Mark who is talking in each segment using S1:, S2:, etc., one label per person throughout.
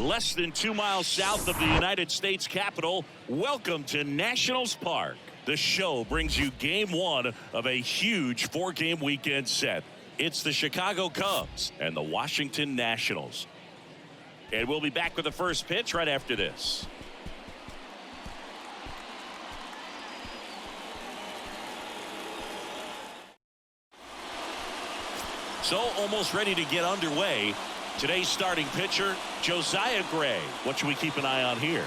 S1: less than 2 miles south of the United States Capitol. Welcome to Nationals Park. The show brings you game one of a huge 4-game weekend set. It's the Chicago Cubs and the Washington Nationals. And we'll be back with the first pitch right after this. So almost ready to get underway. Today's starting pitcher, Josiah Gray. What should we keep an eye on here?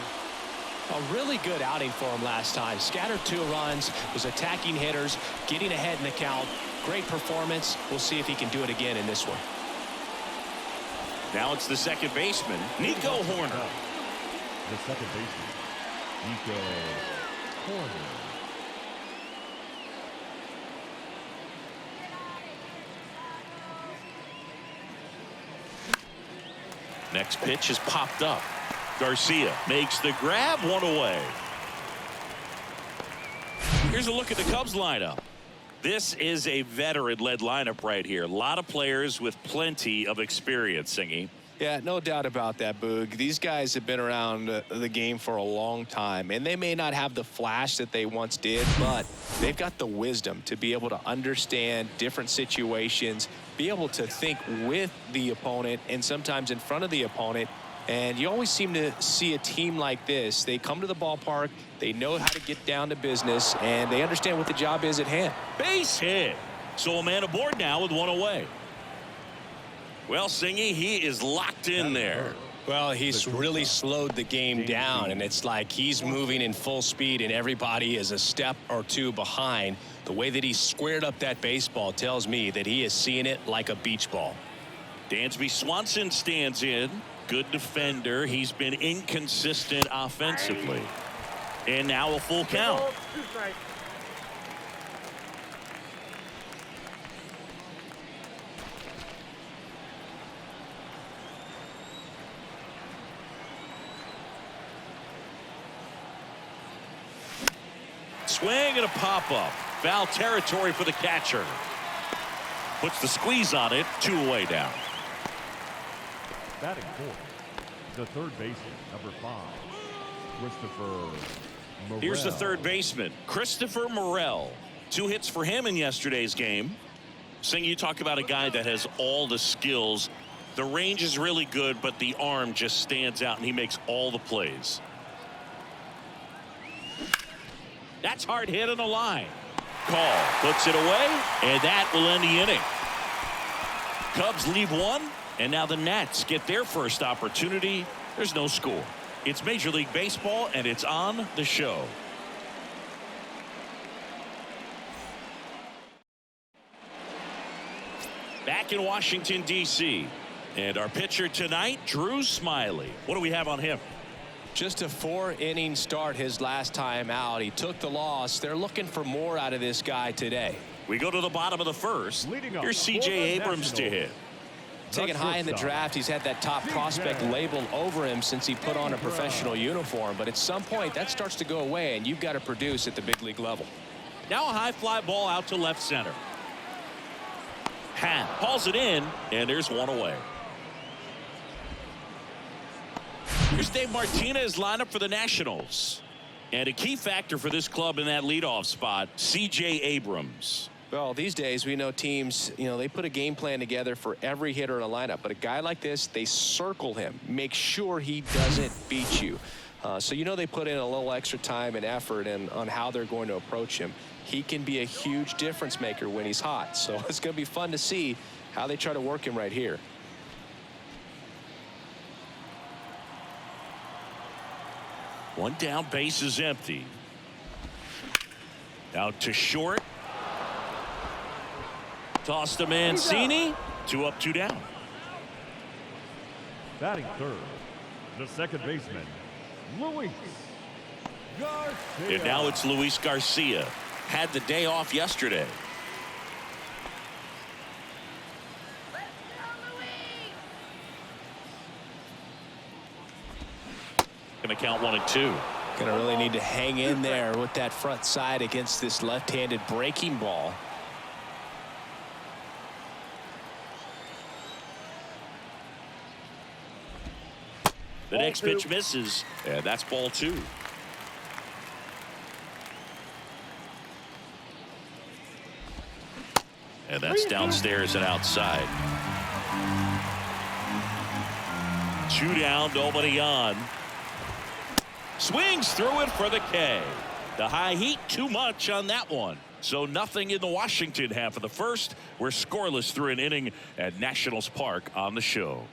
S2: A really good outing for him last time. Scattered 2 runs, was attacking hitters, getting ahead in the count. Great performance. We'll see if he can do it again in this one.
S1: Now it's the second baseman, Nico Horner.
S3: The second baseman, Nico Horner.
S1: Next pitch is popped up. Garcia makes the grab, 1 away. Here's a look at the Cubs lineup. This is a veteran-led lineup right here. A lot of players with plenty of experience, Singy.
S2: Yeah, no doubt about that, Boog. These guys have been around the game for a long time, and they may not have the flash that they once did, but they've got the wisdom to be able to understand different situations, be able to think with the opponent and sometimes in front of the opponent. And you always seem to see a team like this. They come to the ballpark, they know how to get down to business, and they understand what the job is at hand.
S1: Base hit. So a man aboard now with 1 away. Well, Singy, he is locked in there.
S2: Well, he's really slowed the game down, and it's like he's moving in full speed, and everybody is a step or 2 behind. The way that he squared up that baseball tells me that he is seeing it like a beach ball.
S1: Dansby Swanson stands in. Good defender. He's been inconsistent offensively. And now a full count. Swing and a pop-up. Foul territory for the catcher. Puts the squeeze on it. 2 away now.
S3: Batting fourth, the third baseman, number 5, Christopher Morel.
S1: Here's the third baseman, Christopher Morel. 2 hits for him in yesterday's game. Sing, you talk about a guy that has all the skills. The range is really good, but the arm just stands out, and he makes all the plays. That's hard hit on the line. Call puts it away, and that will end the inning. Cubs leave 1. And now the Nats get their first opportunity. There's no score. It's Major League Baseball, and it's on the show. Back in Washington, D.C. And our pitcher tonight, Drew Smyly. What do we have on him?
S2: Just a 4-inning start his last time out. He took the loss. They're looking for more out of this guy today.
S1: We go to the bottom of the first. Here's C.J. Abrams to hit.
S2: Taken high in the draft, he's had that top prospect labeled over him since he put on a professional uniform. But at some point, that starts to go away, and you've got to produce at the big league level.
S1: Now a high fly ball out to left center. Happ hauls it in, and there's 1 away. Here's Dave Martinez lineup for the Nationals. And a key factor for this club in that leadoff spot, C.J. Abrams.
S2: Well, these days we know teams, they put a game plan together for every hitter in a lineup. But a guy like this, they circle him, make sure he doesn't beat you. So they put in a little extra time and effort on how they're going to approach him. He can be a huge difference maker when he's hot. So it's going to be fun to see how they try to work him right here.
S1: One down, base is empty. Out to short. Toss to Mancini. 2 up, 2 down.
S3: Batting third, the second baseman, Luis Garcia.
S1: And now it's Luis Garcia. Had the day off yesterday. Going to count 1 and 2.
S2: Going to really need to hang in there with that front side against this left-handed breaking ball.
S1: The next pitch misses, and that's ball 2. And that's downstairs and outside. 2 down, nobody on. Swings through it for the K. The high heat, too much on that one. So nothing in the Washington half of the first. We're scoreless through an inning at Nationals Park on the show.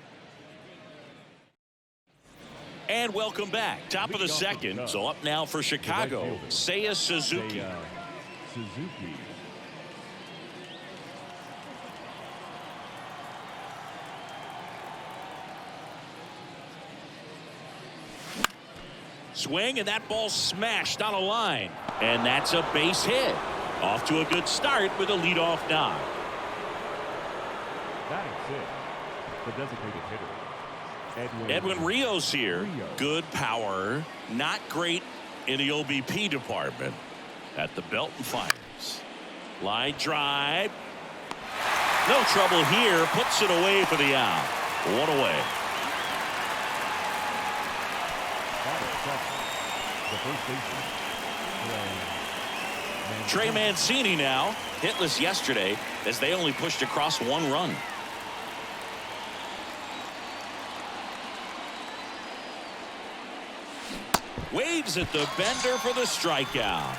S1: And welcome back. Top of the second. So up now for Chicago, Seiya Suzuki. Swing, and that ball smashed on a line. And that's a base hit. Off to a good start with a leadoff knock.
S3: Batting 6, the designated hitter.
S1: Edwin Rios here. Good power. Not great in the OBP department. At the belt and fires. Line drive. No trouble here. Puts it away for the out. 1 away.
S3: The first baseman,
S1: Trey Mancini now. Hitless yesterday as they only pushed across 1 run. Waves at the bender for the strikeout.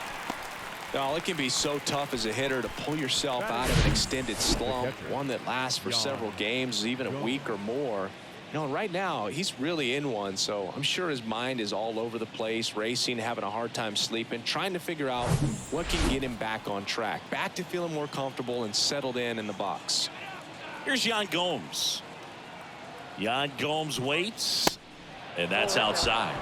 S2: It can be so tough as a hitter to pull yourself out of an extended slump, one that lasts for several games, even a week or more. Right now he's really in one, so I'm sure his mind is all over the place, racing, having a hard time sleeping, trying to figure out what can get him back on track, back to feeling more comfortable and settled in the box.
S1: Here's Yan Gomes. Yan Gomes waits, and that's outside.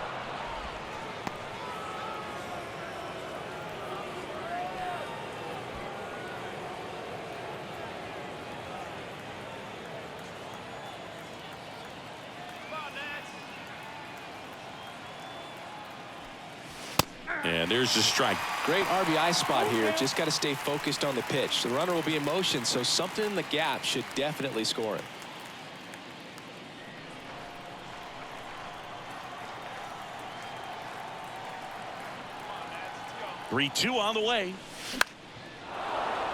S1: And there's the strike.
S2: Great RBI spot here. Just got to stay focused on the pitch. The runner will be in motion, so something in the gap should definitely score it.
S1: Three, 2 on the way.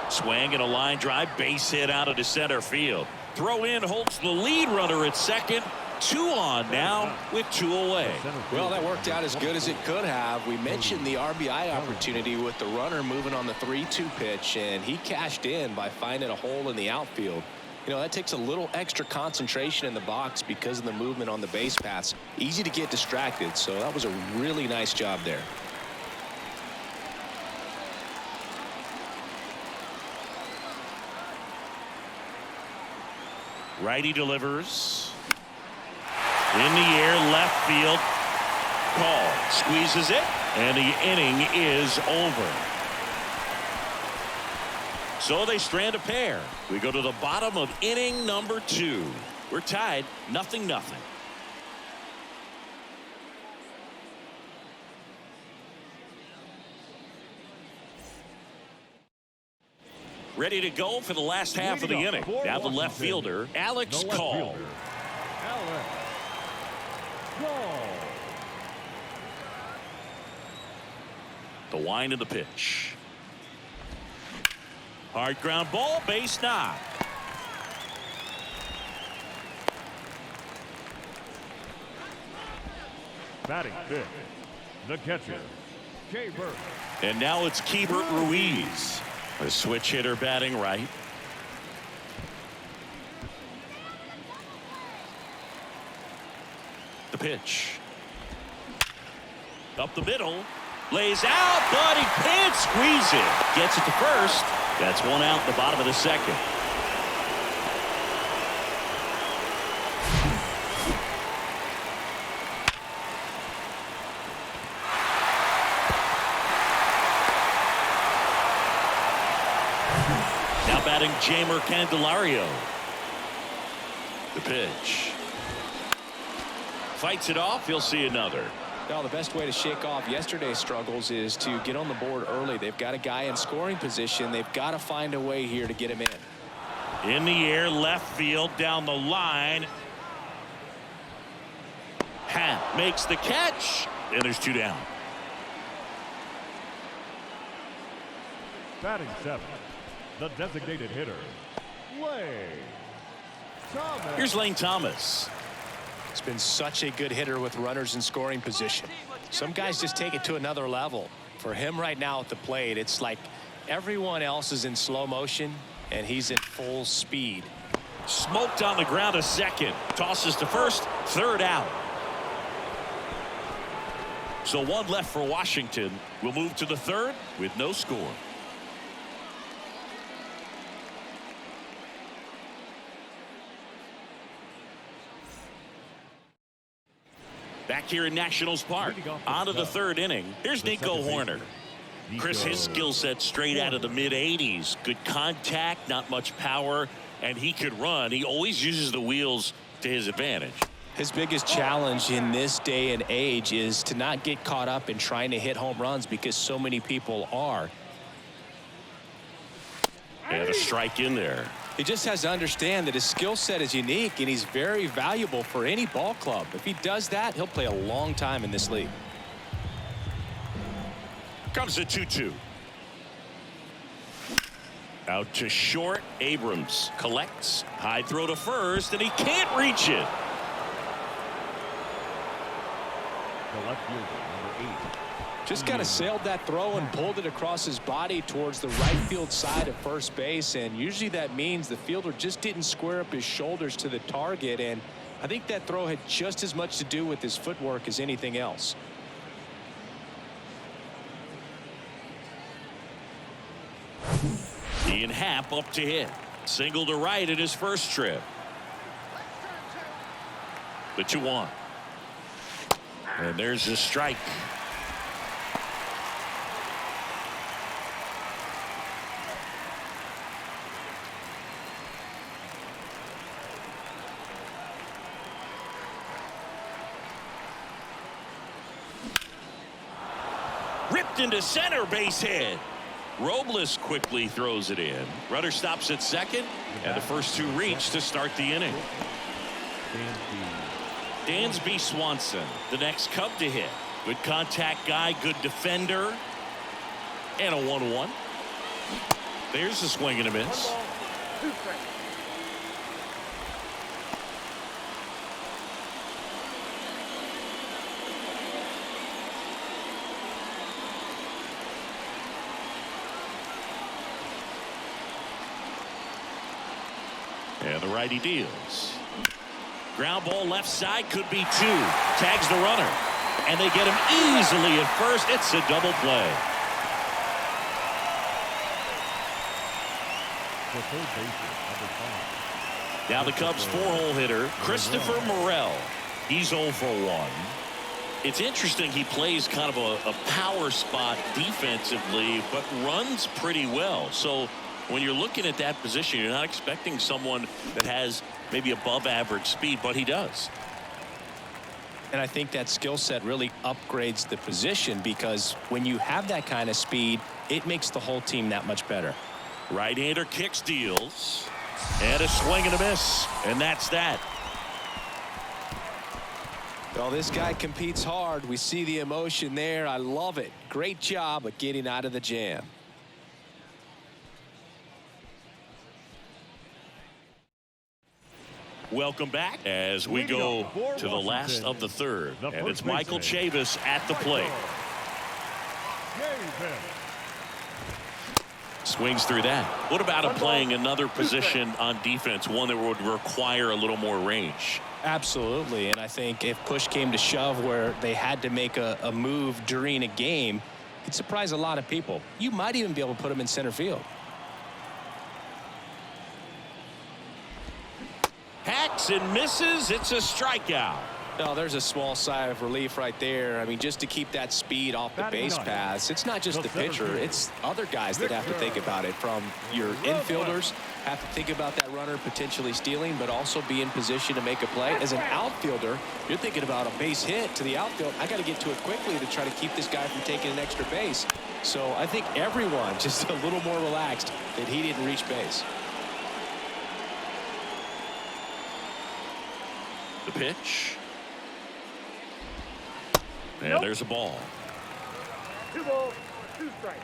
S1: Swing and a line drive, base hit out into center field. Throw in holds the lead runner at second. 2 on now with 2 away.
S2: Well, that worked out as good as it could have. We mentioned the RBI opportunity with the runner moving on the 3-2 pitch, and he cashed in by finding a hole in the outfield. That takes a little extra concentration in the box because of the movement on the base paths. Easy to get distracted, so that was a really nice job there.
S1: Righty delivers. In the air, left field. Call. Squeezes it, and the inning is over. So they strand a pair. We go to the bottom of inning number 2. We're tied, 0-0. Ready to go for the last half of the inning. Now the left fielder, Alex Call. The wind of the pitch. Hard ground ball, base knock.
S3: Batting 5th, the catcher, Keibert.
S1: And now it's Keibert Ruiz, a switch hitter batting right. The pitch. Up the middle. Lays out, but he can't squeeze it. Gets it to first. That's 1 out in the bottom of the second. Now batting Jeimer Candelario. The pitch. Fights it off. He'll see another.
S2: Well, the best way to shake off yesterday's struggles is to get on the board early. They've got a guy in scoring position. They've got to find a way here to get him in.
S1: In the air, left field, down the line. Hap makes the catch, and there's 2 down.
S3: Batting 7th, the designated hitter, Lane Thomas.
S1: Here's Lane Thomas.
S2: He's been such a good hitter with runners in scoring position. Some guys just take it to another level. For him right now at the plate, it's like everyone else is in slow motion, and he's at full speed.
S1: Smoked on the ground a second. Tosses to first. 3rd out. So 1 left for Washington. We'll move to the 3rd with no score. Back here in Nationals Park, on to the 3rd inning. Here's Nico Horner. Chris, his skill set straight out of the mid-80s. Good contact, not much power, and he could run. He always uses the wheels to his advantage.
S2: His biggest challenge in this day and age is to not get caught up in trying to hit home runs because so many people are.
S1: And a strike in there.
S2: He just has to understand that his skill set is unique and he's very valuable for any ball club. If he does that, he'll play a long time in this league.
S1: Comes the 2-2. Out to short. Abrams collects. High throw to first, and he can't reach it.
S3: The left fielder, number 8.
S2: Just kind of sailed that throw and pulled it across his body towards the right field side of first base, and usually that means the fielder just didn't square up his shoulders to the target, and I think that throw had just as much to do with his footwork as anything else.
S1: Ian Happ up to hit. Single to right in his first trip. The 2-1. And there's the strike. Ripped into center, base hit. Robles quickly throws it in. Runner stops at second, and the first 2 reach to start the inning. Dansby Swanson, the next Cub to hit. Good contact guy, good defender, and a 1-1. There's a swing and a miss. And the righty deals. Ground ball left side, could be 2. Tags the runner. And they get him easily at first. It's a double play.
S3: The third baseman, number 5.
S1: Now the Cubs' 4-hole hitter, Christopher Morel. He's 0 for 1. It's interesting, he plays kind of a power spot defensively, but runs pretty well. So when you're looking at that position, you're not expecting someone that has maybe above average speed, but he does.
S2: And I think that skill set really upgrades the position because when you have that kind of speed, it makes the whole team that much better.
S1: Right-hander kicks, deals, and a swing and a miss, and that's that.
S2: Well, this guy competes hard. We see the emotion there. I love it. Great job at getting out of the jam.
S1: Welcome back as we go to the last of the 3rd, and it's Michael Chavis at the plate. Swings through that. What about him playing another position on defense, one that would require a little more range?
S2: Absolutely, and I think if push came to shove where they had to make a move during a game, it'd surprise a lot of people. You might even be able to put him in center field.
S1: Hacks and misses. It's a strikeout.
S2: No, there's a small sigh of relief right there. I mean, just to keep that speed off the base paths. It's not just the pitcher. It's other guys that have to think about it. From your infielders have to think about that runner potentially stealing, but also be in position to make a play. As an outfielder, you're thinking about a base hit to the outfield. I got to get to it quickly to try to keep this guy from taking an extra base. So I think everyone just a little more relaxed that he didn't reach base.
S1: The pitch. And there's a ball.
S4: 2 balls, 2 strikes.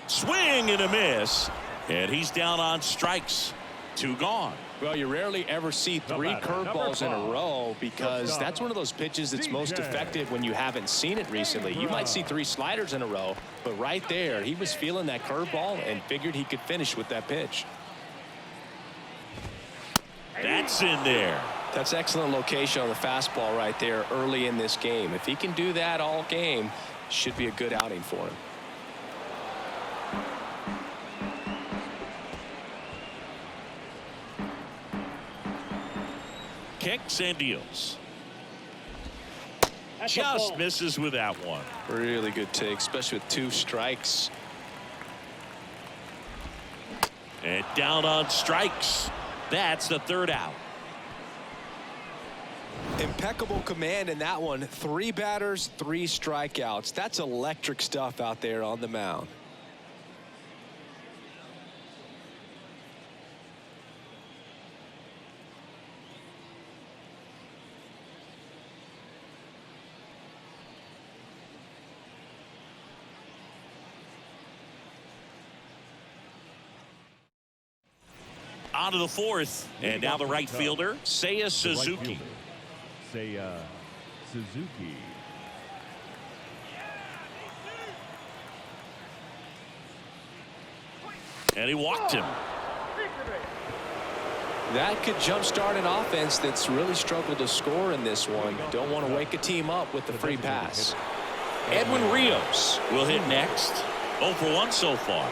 S1: Swing and a miss. And he's down on strikes. 2 gone.
S2: Well, you rarely ever see 3 curveballs in a row because that's one of those pitches that's most effective when you haven't seen it recently. You might see 3 sliders in a row, but right there, he was feeling that curveball and figured he could finish with that pitch.
S1: That's in there.
S2: That's excellent location on the fastball right there early in this game. If he can do that all game, should be a good outing for him.
S1: Kicks and deals.
S4: That's
S1: Just misses with that one.
S2: Really good take, especially with 2 strikes.
S1: And down on strikes. That's the 3rd out.
S2: Impeccable command in that one. 3 batters, 3 strikeouts. That's electric stuff out there on the mound.
S1: On to the 4th. And now the right fielder, Seiya Suzuki.
S3: Seiya Suzuki.
S1: And he walked him.
S2: That could jumpstart an offense that's really struggled to score in this one. Don't want to wake a team up with the free pass.
S1: Edwin Rios will hit next. 0 for 1 so far.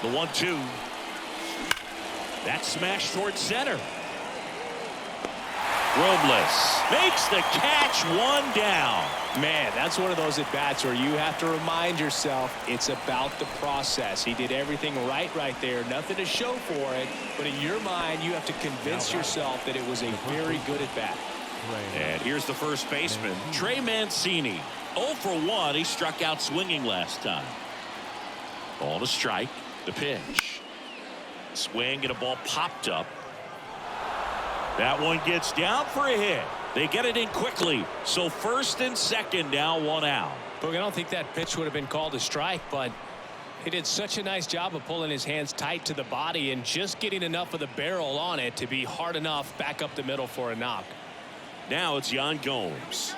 S1: The 1-2. That smash towards center. Robles makes the catch, 1 down.
S2: Man, that's one of those at-bats where you have to remind yourself it's about the process. He did everything right there. Nothing to show for it. But in your mind, you have to convince yourself that it was a very good at-bat.
S1: And here's the first baseman, Trey Mancini. 0 for 1. He struck out swinging last time. Ball to strike. The pitch. Swing and a ball popped up. That one gets down for a hit. They get it in quickly. So 1st and 2nd now 1 out.
S2: Look, I don't think that pitch would have been called a strike, but he did such a nice job of pulling his hands tight to the body and just getting enough of the barrel on it to be hard enough back up the middle for a knock.
S1: Now it's Yan Gomes.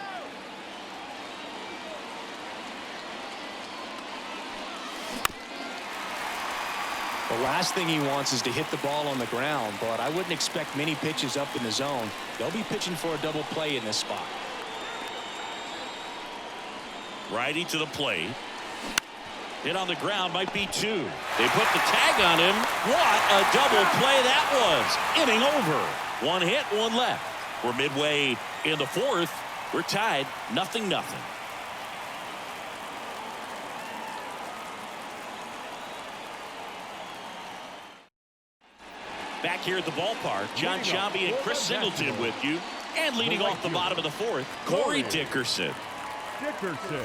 S2: The last thing he wants is to hit the ball on the ground, but I wouldn't expect many pitches up in the zone. They'll be pitching for a double play in this spot.
S1: Righty to the plate. Hit on the ground, might be 2. They put the tag on him. What a double play that was. Inning over. 1 hit, 1 left. We're midway in the 4th. We're tied 0-0. Back here at the ballpark, John Sciambi and Chris Singleton with you. And leading off the bottom of the 4th, Corey Dickerson.
S3: Dickerson.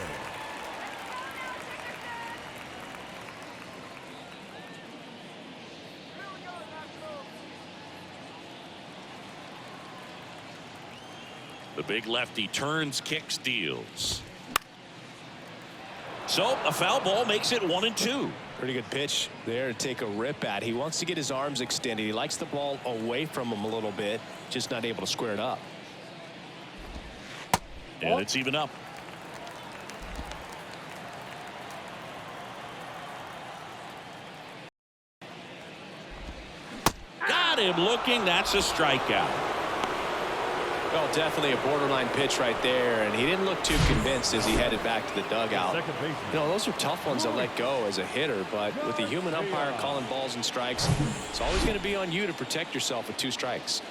S1: The big lefty turns, kicks, deals. So a foul ball makes it 1-2.
S2: Pretty good pitch there to take a rip at. He wants to get his arms extended. He likes the ball away from him a little bit, just not able to square it up.
S1: And it's even up. Got him looking. That's a strikeout.
S2: Well, definitely a borderline pitch right there, and he didn't look too convinced as he headed back to the dugout. You know, those are tough ones to let go as a hitter, but with the human umpire calling balls and strikes, it's always going to be on you to protect yourself with 2 strikes.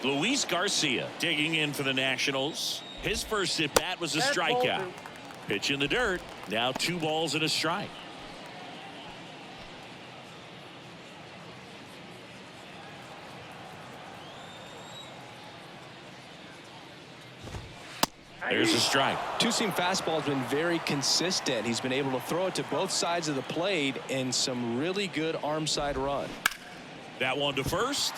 S1: Luis Garcia digging in for the Nationals. His first at bat was a strikeout. Pitch in the dirt. Now 2 balls and a strike. There's a strike.
S2: Two-seam fastball has been very consistent. He's been able to throw it to both sides of the plate and some really good arm side run.
S1: That one to first.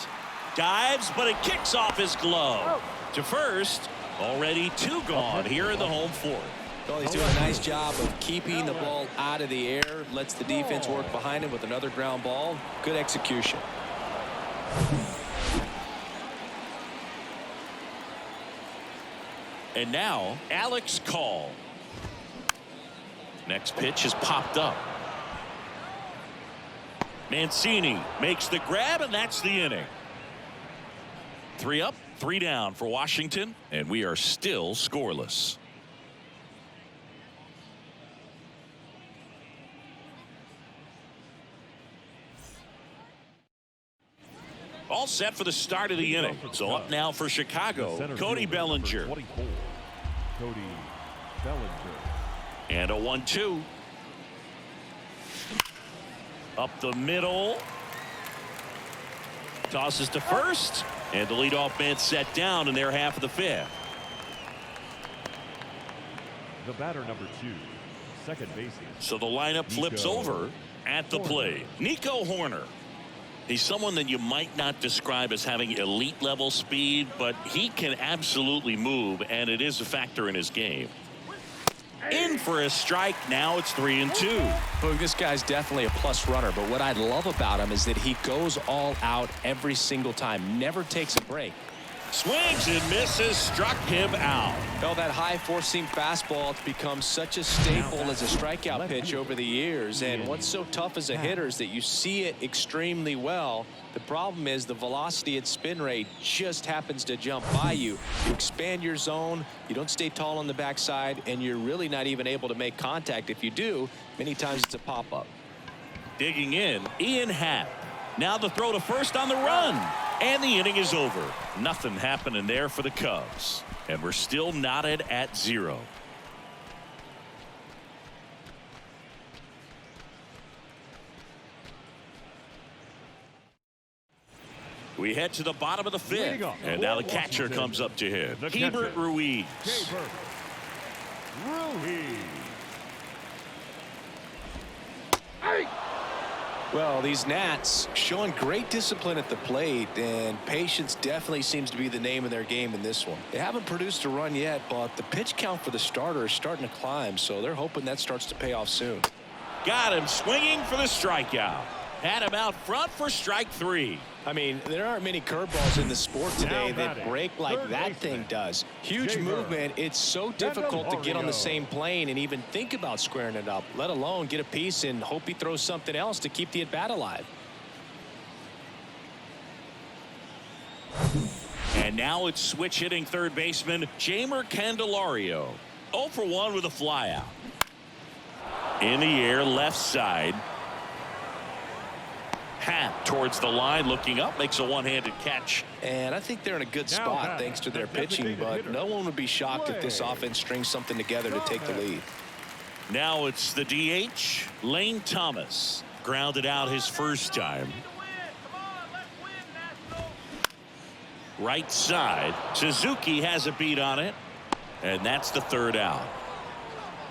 S1: Dives, but it kicks off his glove. To first. Already 2 gone here in the home fourth.
S2: Well, he's doing a nice job of keeping the ball out of the air. Lets the defense work behind him with another ground ball. Good execution.
S1: And now Alex Call. Next pitch is popped up. Mancini makes the grab, and that's the inning. 3 up, 3 down for Washington, and we are still scoreless. All set for the start of the inning. So up now for Chicago, Cody Bellinger.
S3: 24, Cody Bellinger.
S1: And a 1-2. Up the middle. Tosses to first. And the leadoff man set down in their half of the 5th.
S3: The batter number 2, second baseman.
S1: So the lineup flips over at the plate. Nico Horner. He's someone that you might not describe as having elite level speed, but he can absolutely move, and it is a factor in his game. In for a strike. Now it's 3-2.
S2: Look, this guy's definitely a plus runner, but what I love about him is that he goes all out every single time, never takes a break.
S1: Swings and misses, struck him out.
S2: Well, that high four-seam fastball has become such a staple as a strikeout pitch over the years, and what's so tough as a hitter is that you see it extremely well. The problem is the velocity and spin rate just happens to jump by you. You expand your zone, you don't stay tall on the backside, and you're really not even able to make contact. If you do, many times it's a pop-up.
S1: Digging in, Ian Happ. Now the throw to first on the run. And the inning is over. Nothing happening there for the Cubs. And we're still knotted at 0. We head to the bottom of the 5th. And now the catcher comes up to hit. Keibert Ruiz.
S3: Keibert Ruiz.
S2: Well, these Nats showing great discipline at the plate, and patience definitely seems to be the name of their game in this one. They haven't produced a run yet, but the pitch count for the starter is starting to climb, so they're hoping that starts to pay off soon.
S1: Got him swinging for the strikeout. Had him out front for strike 3.
S2: I mean, there aren't many curveballs in the sport today that break like that thing does. Huge movement. It's so difficult to get on the same plane and even think about squaring it up, let alone get a piece and hope he throws something else to keep the at-bat alive.
S1: And now it's switch hitting third baseman Jeimer Candelario. 0 for 1 with a flyout. In the air, left side. Happ towards the line, looking up, makes a one-handed catch.
S2: And I think they're in a good spot thanks to their pitching, but no one would be shocked if this offense strings something together to take the lead.
S1: Now it's the DH, Lane Thomas. Grounded out his first time. Right side, Suzuki has a beat on it, and that's the 3rd out.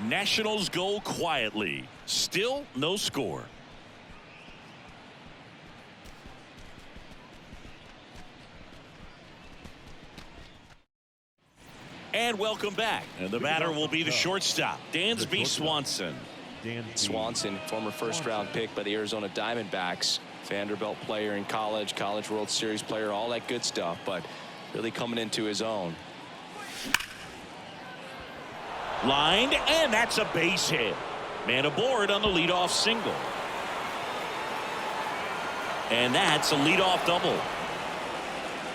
S1: Nationals go quietly. Still no score. And welcome back. And the batter will be the shortstop, Dansby Swanson.
S2: Swanson, former first-round pick by the Arizona Diamondbacks. Vanderbilt player in college, College World Series player, all that good stuff, but really coming into his own.
S1: Lined, and that's a base hit. Man aboard on the leadoff single. And that's a leadoff double.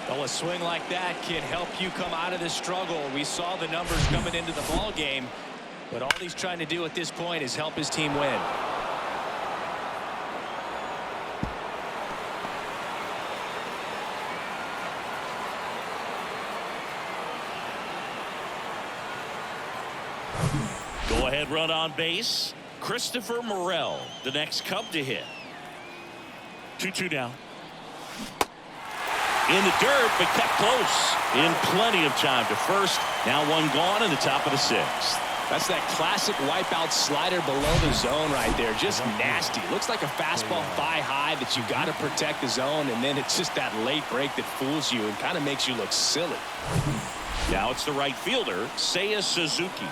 S2: Well, a swing like that can help you come out of the struggle. We saw the numbers coming into the ball game, but all he's trying to do at this point is help his team win.
S1: Go ahead run on base. Christopher Morel, the next Cub to hit. 2-2 down. In the dirt, but kept close. In plenty of time to first. Now one gone in the top of the sixth.
S2: That's that classic wipeout slider below the zone right there. Just nasty. Looks like a fastball thigh high that you got to protect the zone, and then it's just that late break that fools you and kind of makes you look silly.
S1: Now it's the right fielder, Seiya Suzuki.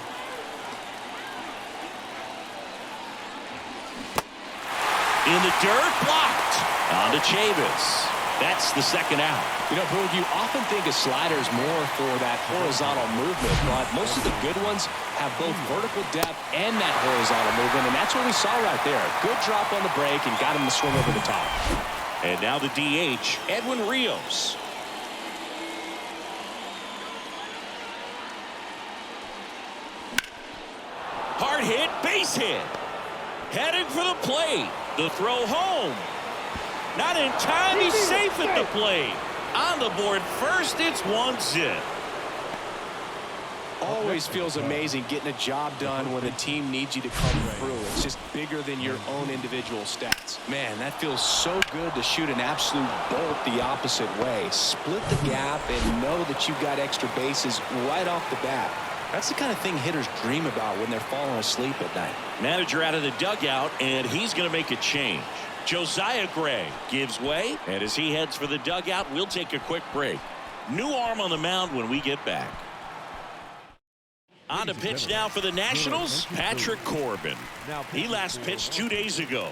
S1: In the dirt, blocked. On to Chavis. That's the second out.
S2: You know, Boog, you often think a slider is more for that horizontal movement, but most of the good ones have both vertical depth and that horizontal movement, and that's what we saw right there. Good drop on the break and got him to swing over the top.
S1: And now the DH, Edwin Rios. Hard hit, base hit. Heading for the plate. The throw home. Not in time. He's safe at the plate. On the board first, it's 1-0.
S2: Always feels amazing getting a job done when the team needs you to come through. It's just bigger than your own individual stats. Man, that feels so good to shoot an absolute bolt the opposite way. Split the gap and know that you've got extra bases right off the bat. That's the kind of thing hitters dream about when they're falling asleep at night.
S1: Manager out of the dugout, and he's going to make a change. Josiah Gray gives way, and as he heads for the dugout, we'll take a quick break. New arm on the mound when we get back. On to pitch now for the Nationals, Patrick Corbin. He last pitched 2 days ago.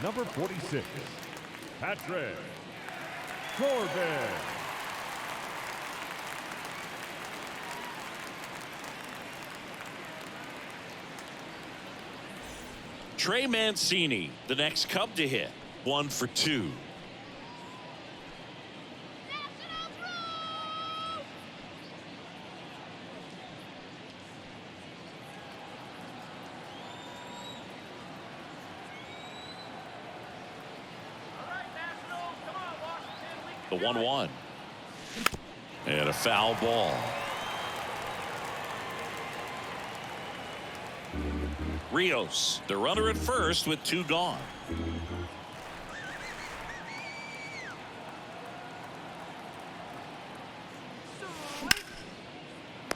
S3: Number 46, Patrick Corbin.
S1: Trey Mancini, the next Cub to hit. 1 for 2. The 1-1. And a foul ball. Rios, the runner at first with 2 gone.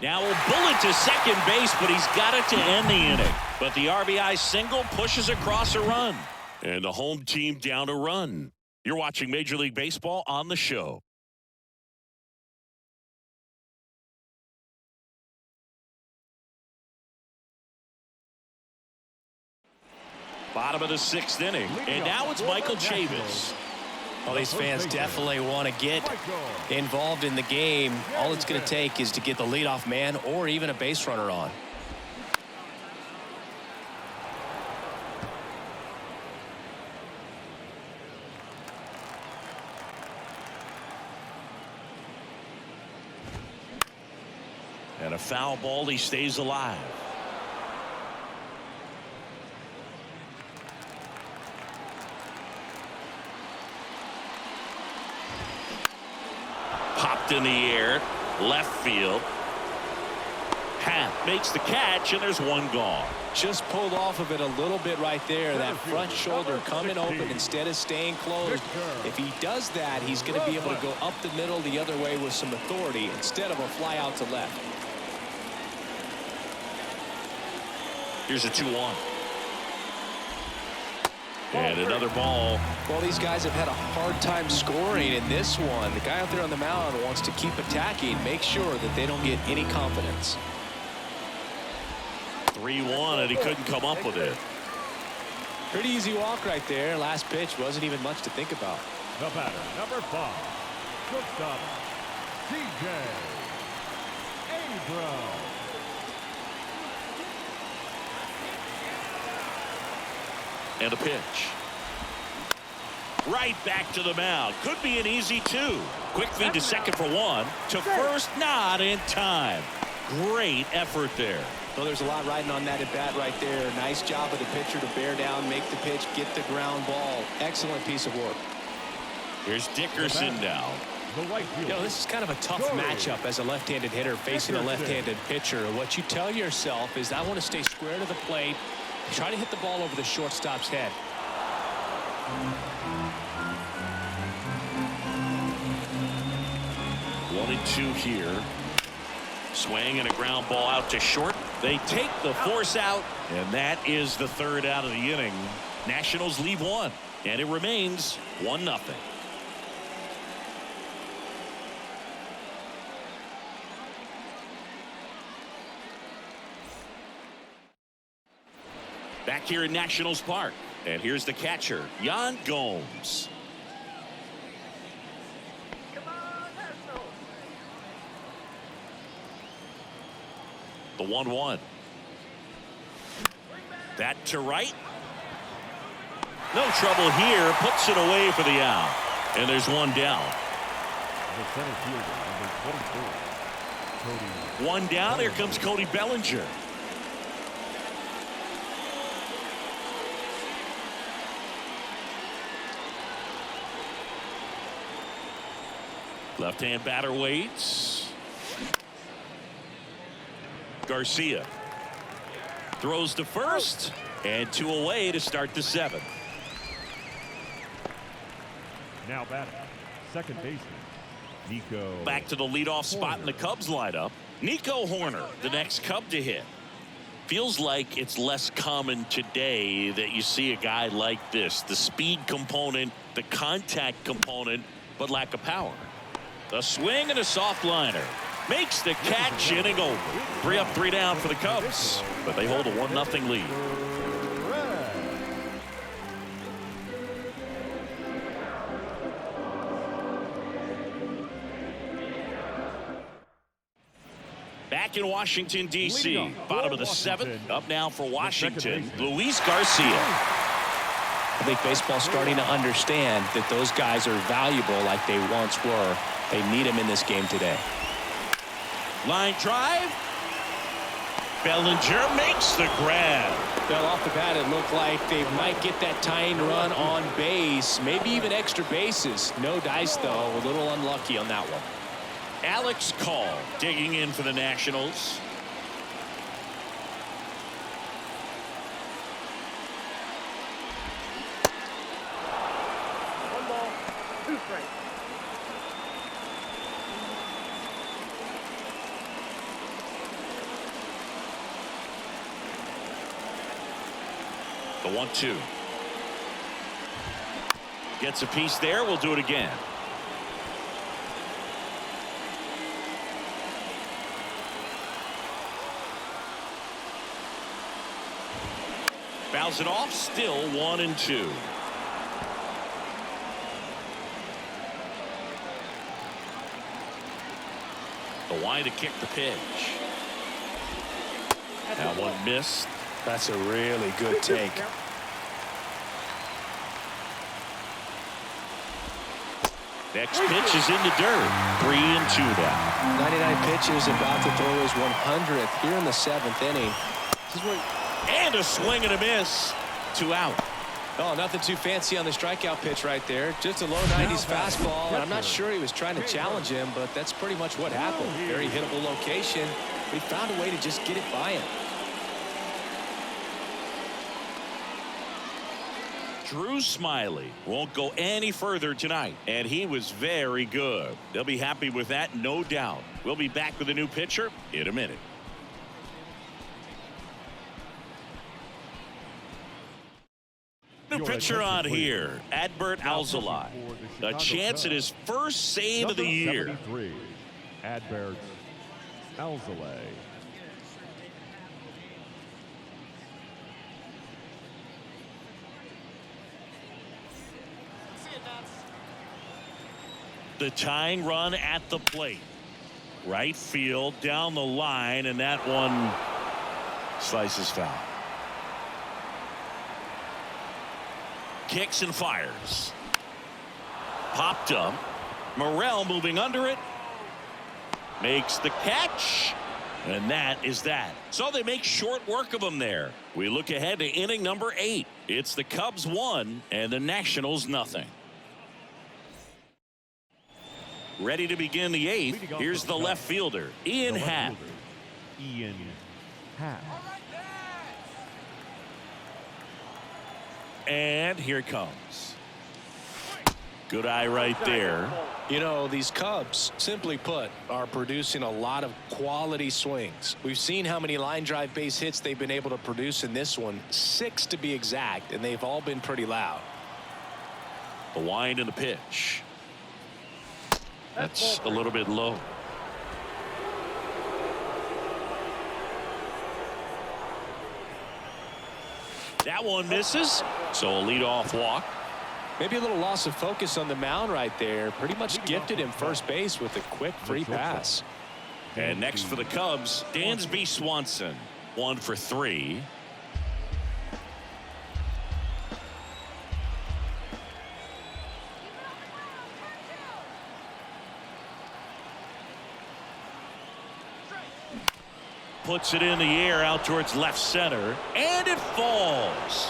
S1: Now a bullet to second base, but he's got it to end the inning. But the RBI single pushes across a run. And the home team down a run. You're watching Major League Baseball on the show. Bottom of the 6th inning, and now it's Michael Chavis.
S2: Well, these fans definitely want to get involved in the game. All it's going to take is to get the leadoff man or even a base runner on.
S1: And a foul ball, he stays alive. Popped in the air, left field. Happ makes the catch, and there's 1 gone.
S2: Just pulled off of it a little bit right there. That front shoulder coming open instead of staying closed. If he does that, he's going to be able to go up the middle the other way with some authority instead of a fly out to left.
S1: Here's a 2-1. And another ball.
S2: Well, these guys have had a hard time scoring in this one. The guy out there on the mound wants to keep attacking, make sure that they don't get any confidence.
S1: 3-1, and he couldn't come up with it.
S2: Pretty easy walk right there. Last pitch wasn't even much to think about.
S3: The batter, number 5, shortstop, DJ Abrams.
S1: And a pitch. Right back to the mound. Could be an easy 2. Quick feed to second for 1. To first, not in time. Great effort there.
S2: Well, there's a lot riding on that at bat right there. Nice job of the pitcher to bear down, make the pitch, get the ground ball. Excellent piece of work.
S1: Here's Dickerson now.
S2: You know, this is kind of a tough matchup as a left-handed hitter facing a left-handed pitcher. What you tell yourself is I want to stay square to the plate, try to hit the ball over the shortstop's head.
S1: 1-2 here. Swing and a ground ball out to short. They take the force out, and that is the third out of the inning. Nationals leave one, and it remains 1-0. Back here in Nationals Park, and here's the catcher, Yan Gomes. The 1-1. That to right. No trouble here. Puts it away for the out. And there's one down.
S3: The center fielder, number 24, Cody.
S1: One down. Here comes Cody Bellinger. Left-hand batter waits. Garcia throws to first, and 2 away to start the 7th.
S3: Now batting, second baseman, Nico.
S1: Back to the leadoff spot in the Cubs lineup. Nico Hoerner, the next Cub to hit. Feels like it's less common today that you see a guy like this. The speed component, the contact component, but lack of power. A swing and a soft liner. Makes the catch, inning over. 3 up, 3 down for the Cubs, but they hold a 1-0 lead. Back in Washington, D.C. Bottom of the 7th. Up now for Washington, Luis Garcia.
S2: I think baseball's starting to understand that those guys are valuable like they once were. They need them in this game today.
S1: Line drive. Bellinger makes the grab.
S2: Well, off the bat, it looked like they might get that tying run on base, maybe even extra bases. No dice, though. A little unlucky on that one.
S1: Alex Call digging in for the Nationals.
S4: One ball, 2 strikes.
S1: The 1-2. Gets a piece there. We'll do it again. Fouls it off. Still 1-2. The wide to kick the pitch. That one missed.
S2: That's a really good take.
S1: Next pitch is in the dirt. 3-2 now.
S2: 99 pitches, about to throw his 100th here in the 7th inning. This is what.
S1: And a swing and a miss. 2 out.
S2: Oh, nothing too fancy on the strikeout pitch right there. Just a low 90s fastball. And I'm not sure he was trying to challenge him, but that's pretty much what happened. Very hittable location. He found a way to just get it by him.
S1: Drew Smiley won't go any further tonight, and he was very good. They'll be happy with that, no doubt. We'll be back with a new pitcher in a minute. New pitcher on here, Adbert Alzolay. A chance at his first save of the year.
S3: 73, Adbert Alzolay.
S1: The tying run at the plate. Right field, down the line, and that one slices foul. Kicks and fires. Popped up. Morrell moving under it. Makes the catch. And that is that. So they make short work of them there. We look ahead to inning number 8. It's the Cubs 1 and the Nationals nothing. Ready to begin the 8th. Here's the left fielder, Ian Happ.
S3: Ian Happ.
S1: And here it comes. Good eye right there.
S2: You know, these Cubs, simply put, are producing a lot of quality swings. We've seen how many line drive base hits they've been able to produce in this one, 6 to be exact, and they've all been pretty loud.
S1: The wind and the pitch. That's a little bit low. That one misses, so a leadoff walk.
S2: Maybe a little loss of focus on the mound right there. Pretty much gifted him first base with a quick free pass.
S1: And next for the Cubs, Dansby Swanson. 1 for 3. Puts it in the air out towards left center, and it falls.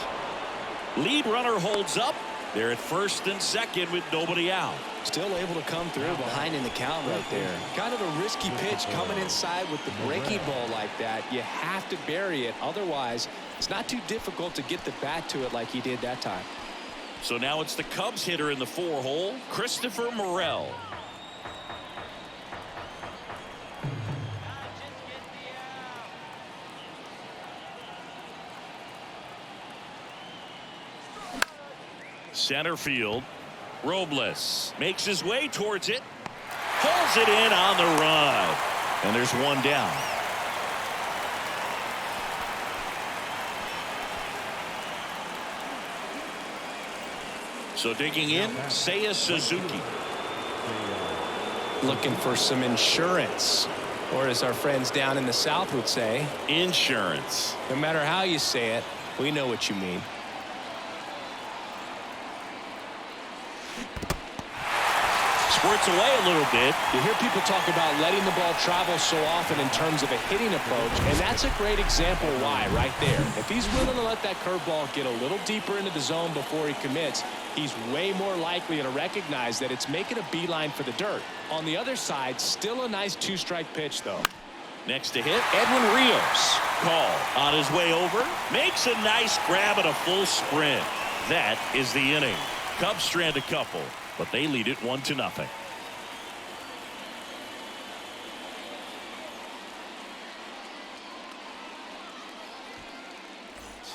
S1: Lead runner holds up. They're at first and second with nobody out.
S2: Still able to come through behind in the count right there. Kind of a risky pitch coming inside with the breaking ball like that. You have to bury it. Otherwise, it's not too difficult to get the bat to it like he did that time.
S1: So now it's the Cubs hitter in the 4-hole, Christopher Morel. Center field. Robles makes his way towards it. Pulls it in on the run. And there's one down. So digging in, Seiya Suzuki.
S2: Looking for some insurance. Or as our friends down in the South would say,
S1: Insurance.
S2: no matter how you say it, we know what you mean.
S1: Squirts away a little bit.
S2: You hear people talk about letting the ball travel so often in terms of a hitting approach, and that's a great example why right there. If he's willing to let that curveball get a little deeper into the zone before he commits, he's way more likely to recognize that it's making a beeline for the dirt. On the other side, still a nice 2-strike pitch, though.
S1: Next to hit, Edwin Rios. Call on his way over. Makes a nice grab at a full sprint. That is the inning. Cubs strand a couple, but they lead it 1-0.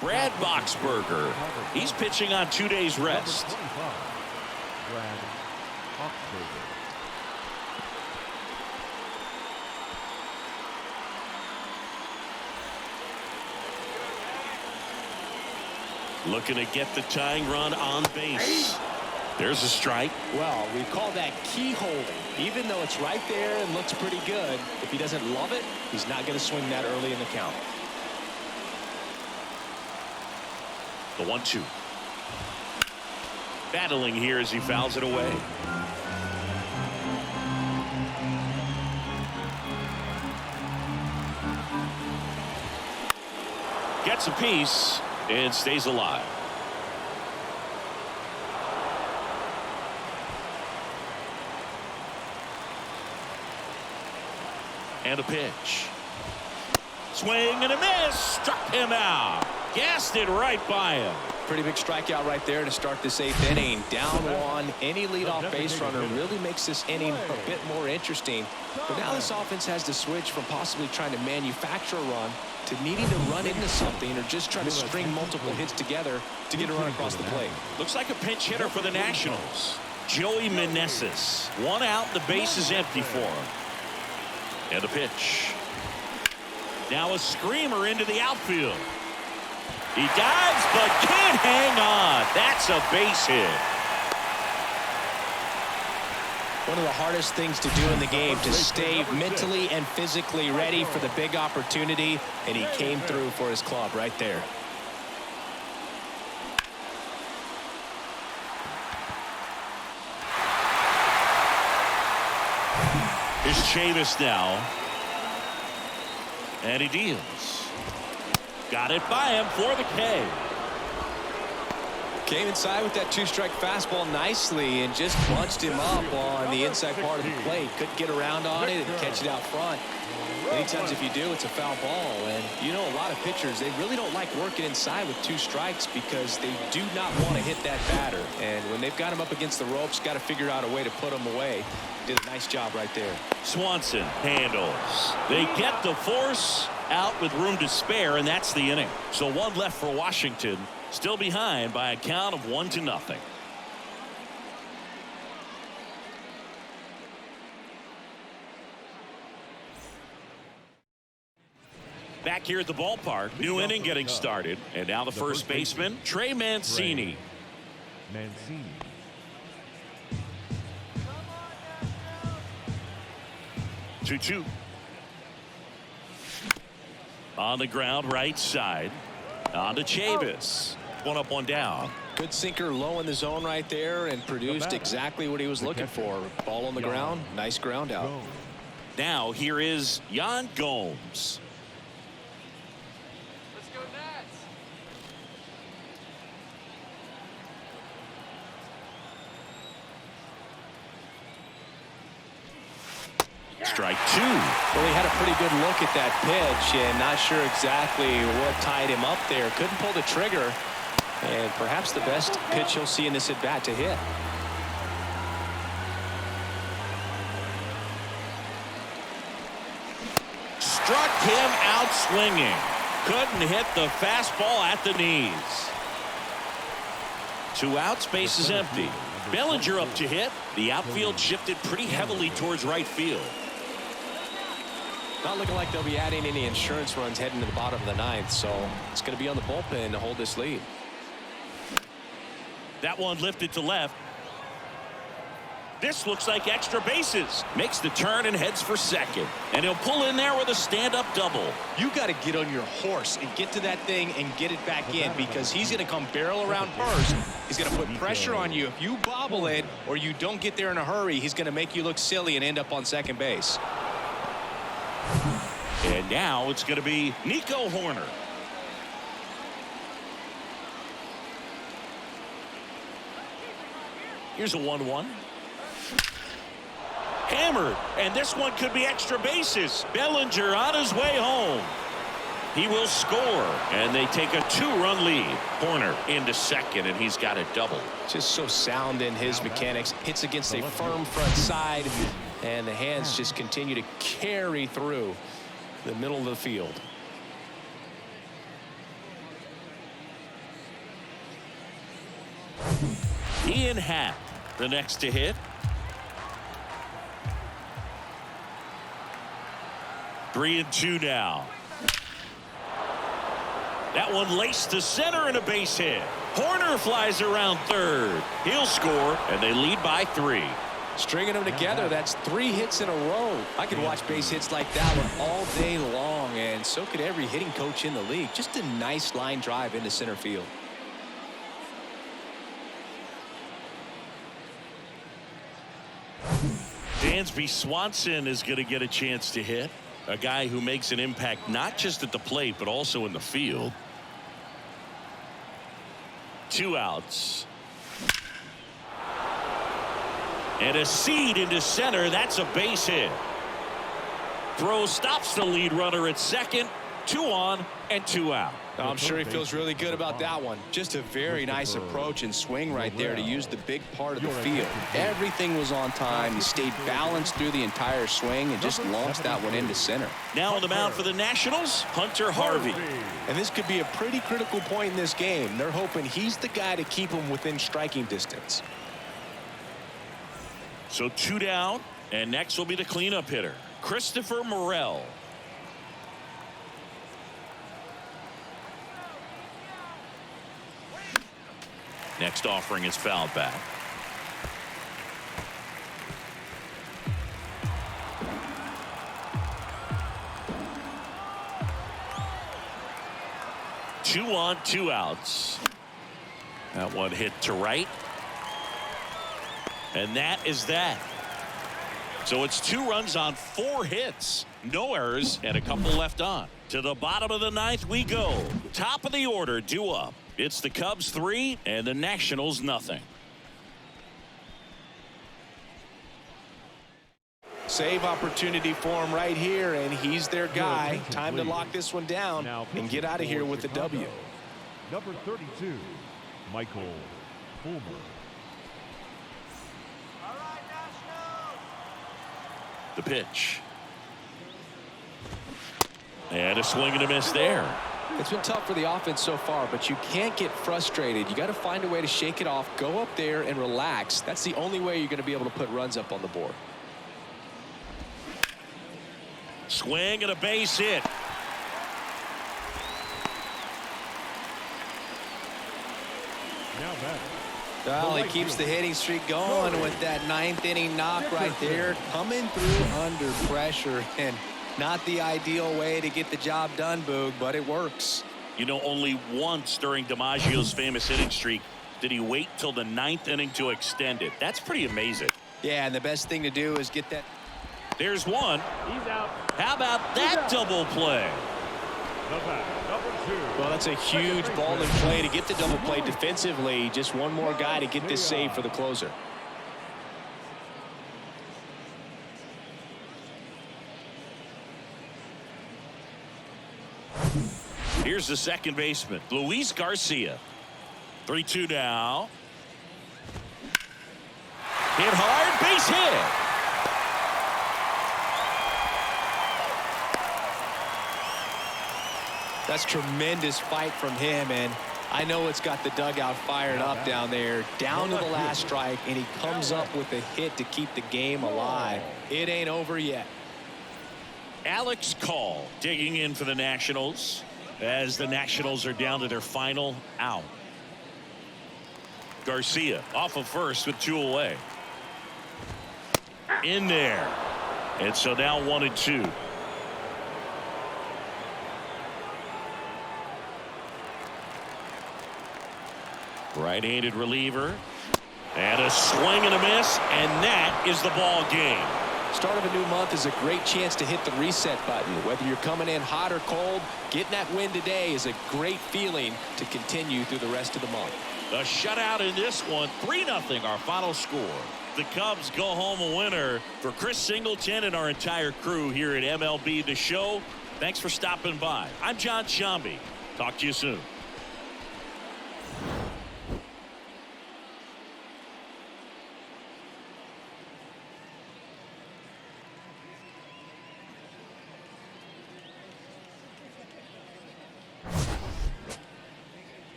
S1: Brad Boxberger. He's pitching on 2 days rest.
S3: Brad Boxberger.
S1: Looking to get the tying run on base. There's a strike.
S2: Well, we call that key holding. Even though it's right there and looks pretty good, if he doesn't love it, he's not going to swing that early in the count.
S1: The 1-2. Battling here as he fouls it away. Gets a piece and stays alive. And a pitch. Swing and a miss. Struck him out. Gassed it right by him.
S2: Pretty big strikeout right there to start this 8th inning. Down 1. Any leadoff base runner really makes this inning a bit more interesting. But now this offense has to switch from possibly trying to manufacture a run to needing to run into something or just try to string multiple hits together to get a run across the plate.
S1: Looks like a pinch hitter for the Nationals. Joey Meneses. 1 out. The base is empty for him. And a pitch. Now a screamer into the outfield. He dives but can't hang on. That's a base hit.
S2: One of the hardest things to do in the game, to stay mentally and physically ready for the big opportunity, and he came through for his club right there.
S1: Here's Chavis now. And he deals. Got it by him for the K.
S2: Came inside with that 2-strike fastball nicely and just bunched him up on the inside part of the plate. Couldn't get around on it and catch it out front. Many times if you do, it's a foul ball. And you know, a lot of pitchers, they really don't like working inside with 2 strikes because they do not want to hit that batter. And when they've got him up against the ropes, got to figure out a way to put him away. Did a nice job right there.
S1: Swanson handles. They get the force out with room to spare, and that's the inning. So 1 left for Washington, still behind by a count of 1-0. Back here at the ballpark, new inning getting started, and now the first baseman, Trey Mancini.
S3: Mancini.
S1: 2-2. On the ground, right side. On to Chavis. 1 up, 1 down.
S2: Good sinker low in the zone right there and produced exactly what he was looking for. Ball on the ground. Nice ground out.
S1: Now here is Yan Gomes. Strike 2.
S2: Well, he had a pretty good look at that pitch and not sure exactly what tied him up there. Couldn't pull the trigger, and perhaps the best pitch you'll see in this at bat to hit.
S1: Struck him out swinging. Couldn't hit the fastball at the knees. 2 outs, base is empty. Bellinger up to hit. The outfield shifted pretty heavily towards right field.
S2: Not looking like they'll be adding any insurance runs heading to the bottom of the 9th, so it's going to be on the bullpen to hold this lead.
S1: That one lifted to left. This looks like extra bases. Makes the turn and heads for second. And he'll pull in there with a stand-up double.
S2: You got to get on your horse and get to that thing and get it back in because he's going to come barrel around first. He's going to put pressure on you. If you bobble it or you don't get there in a hurry, he's going to make you look silly and end up on second base.
S1: And now it's going to be Nico Horner. Here's a 1-1. Hammered, and this one could be extra bases. Bellinger on his way home. He will score, and they take a 2-run lead. Horner into second, and he's got a double.
S2: Just so sound in his mechanics. Hits against a firm front side, and the hands just continue to carry through the middle of the field.
S1: Ian Happ, the next to hit. 3-2 now. That one laced to center and a base hit. Horner flies around third. He'll score, and they lead by 3.
S2: Stringing them together, that's 3 hits in a row. I could watch base hits like that one all day long, and so could every hitting coach in the league. Just a nice line drive into center field.
S1: Dansby Swanson is going to get a chance to hit. A guy who makes an impact not just at the plate, but also in the field. 2 outs. And a seed into center. That's a base hit. Throw stops the lead runner at second. 2 on and 2 out.
S2: I'm sure he feels really good about that one. Just a very nice approach and swing right there to use the big part of the field. Everything was on time. He stayed balanced through the entire swing and just launched that one into center.
S1: Now on the mound for the Nationals, Hunter Harvey.
S2: And this could be a pretty critical point in this game. They're hoping he's the guy to keep him within striking distance.
S1: So 2 down, and next will be the cleanup hitter, Christopher Morel. Next offering is fouled back. Two on, 2 outs. That one hit to right. And that is that. So it's 2 runs on 4 hits. No errors and a couple left on. To the bottom of the 9th we go. Top of the order due up. It's the Cubs 3 and the Nationals nothing.
S2: Save opportunity for him right here, and he's their guy. Time to lock this one down and get out of here with the W.
S3: Number 32, Michael Fulmer.
S1: The pitch. And a swing and a miss there.
S2: It's been tough for the offense so far, but you can't get frustrated. You got to find a way to shake it off, go up there and relax. That's the only way you're going to be able to put runs up on the board.
S1: Swing and a base hit.
S3: Now batter.
S2: Well, he keeps the hitting streak going with that 9th inning knock right there, coming through under pressure, and not the ideal way to get the job done, Boog, but it works.
S1: You know, only once during DiMaggio's famous hitting streak did he wait till the 9th inning to extend it. That's pretty amazing.
S2: Yeah, and the best thing to do is get that.
S1: There's one.
S3: He's out.
S1: How about that double play?
S3: The batter, number 2.
S2: Well, that's a huge ball in play to get the double play defensively. Just one more guy to get this save for the closer.
S1: Here's the second baseman, Luis Garcia. 3-2 now. Hit hard, base hit.
S2: That's tremendous fight from him, and I know it's got the dugout fired up down there, down to the last strike, and he comes up with a hit to keep the game alive. It ain't over yet.
S1: Alex Call digging in for the Nationals as the Nationals are down to their final out. Garcia off of first with 2 away. In there. And so now 1-2. Right-handed reliever. And a swing and a miss, and that is the ball game.
S2: Start of a new month is a great chance to hit the reset button. Whether you're coming in hot or cold, getting that win today is a great feeling to continue through the rest of the month.
S1: A shutout in this one, 3-0 our final score. The Cubs go home a winner. For Chris Singleton and our entire crew here at MLB The Show, thanks for stopping by. I'm John Shambi. Talk to you soon.